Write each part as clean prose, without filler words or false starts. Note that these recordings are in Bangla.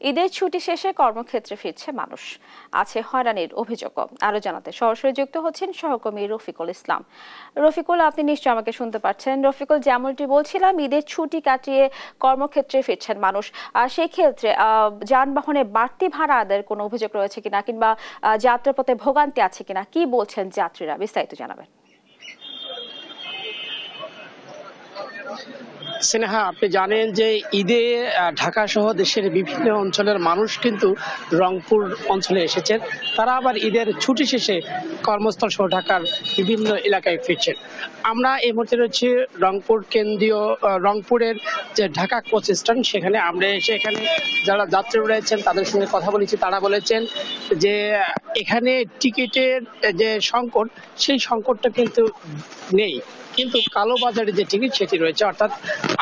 ঈদের ছুটি শেষে কর্মক্ষেত্রে ফিরছে মানুষ, আছে হয়রানির অভিযোগও। আরো জানাতে সরাসরি যুক্ত হচ্ছেন সহকর্মী রফিকুল ইসলাম। রফিকুল, আপনি নিশ্চয়ই আমাকে শুনতে পাচ্ছেন। রফিকুল, যেমনটি বলছিলাম, ঈদের ছুটি কাটিয়ে কর্মক্ষেত্রে ফিরছেন মানুষ, আর সেই ক্ষেত্রে যানবাহনে বাড়তি ভাড়া আদায়ের কোনো অভিযোগ রয়েছে কিনা, কিংবা যাত্রাপথে ভোগান্তি আছে কিনা, কি বলছেন যাত্রীরা, বিস্তারিত জানাবেন। স্নেহা, আপনি জানেন যে ঈদে ঢাকা সহ দেশের বিভিন্ন অঞ্চলের মানুষ কিন্তু রংপুর অঞ্চলে এসেছেন। তারা আবার ঈদের ছুটি শেষে কর্মস্থল সহ ঢাকার বিভিন্ন এলাকায় ফিরছেন। আমরা এই মুহূর্তে রয়েছি রংপুরের যে ঢাকা কোচ স্ট্যান্ড, সেখানে আমরা এসে এখানে যারা যাত্রী রয়েছেন তাদের সঙ্গে কথা বলেছি। তারা বলেছেন যে এখানে টিকিটের যে সংকট, সেই সংকটটা কিন্তু নেই, কিন্তু কালোবাজারে যে টিকিট সেটি রয়েছে। অর্থাৎ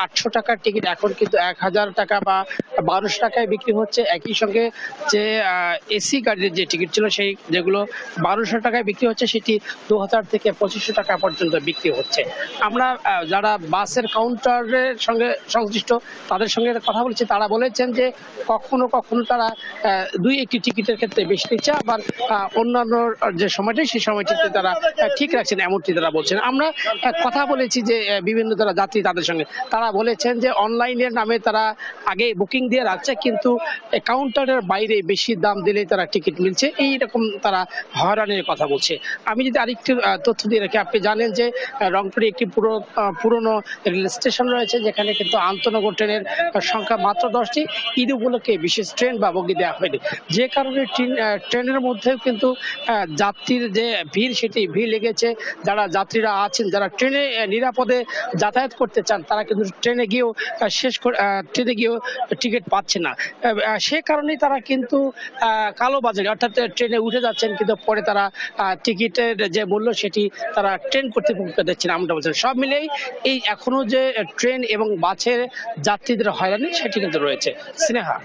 800 টাকার টিকিট এখন কিন্তু 1000 টাকা বা 1200 টাকায় বিক্রি হচ্ছে। একই সঙ্গে যে এসি গাড়ির যে টিকিট ছিল, সেই যেগুলো 1200 টাকায় বিক্রি হচ্ছে, সেটি 2000 থেকে 2500 টাকা পর্যন্ত বিক্রি হচ্ছে। আমরা যারা বাসের কাউন্টারের সঙ্গে সংশ্লিষ্ট তাদের সঙ্গে কথা বলেছি। তারা বলেছেন যে কখনো কখনো তারা 2-1টি টিকিটের ক্ষেত্রে বেশি দিচ্ছে, আবার অন্যান্য যে সময়টি সেই সময়টিতে তারা ঠিক রাখছেন, এমনটি তারা বলছেন। আমরা কথা বলেছি যে বিভিন্ন যারা যাত্রী তাদের সঙ্গে, তারা বলেছেন যে অনলাইনের নামে তারা আগে বুকিং দিয়ে রাখছে, কিন্তু কাউন্টারের বাইরে বেশি দাম দিলেই তারা টিকিট মিলছে, এইরকম তারা হয়রানির কথা বলছে। আমি যদি আরেকটু তথ্য দিয়ে রাখি, আপনি জানেন যে রংপুরে একটি পুরনো রেল স্টেশন রয়েছে, যেখানে কিন্তু আন্তনগর ট্রেনের সংখ্যা মাত্র 10টি। ঈদ উপলক্ষে বিশেষ ট্রেন বা বগি দেওয়া হয়নি, যে কারণে ট্রেনের মধ্যেও কিন্তু যাত্রীর যে ভিড়, সেটি ভিড় লেগেছে। যারা যাত্রীরা আছেন, যারা ট্রেনে নিরাপদে যাতায়াত করতে চান, তারা কিন্তু ট্রেনে গিয়েও টিকিট পাচ্ছে না। সে কারণেই তারা কিন্তু কালোবাজারে, অর্থাৎ ট্রেনে উঠে যাচ্ছেন, কিন্তু পরে তারা টিকিটের যে মূল্য সেটি তারা ট্রেন কর্তৃপক্ষকে দিচ্ছেন, এমনটা বলছেন। সব মিলেই এই এখনো যে ট্রেন এবং বাসের যাত্রীদের হয়রানি, সেটি কিন্তু রয়েছে। স্নেহা।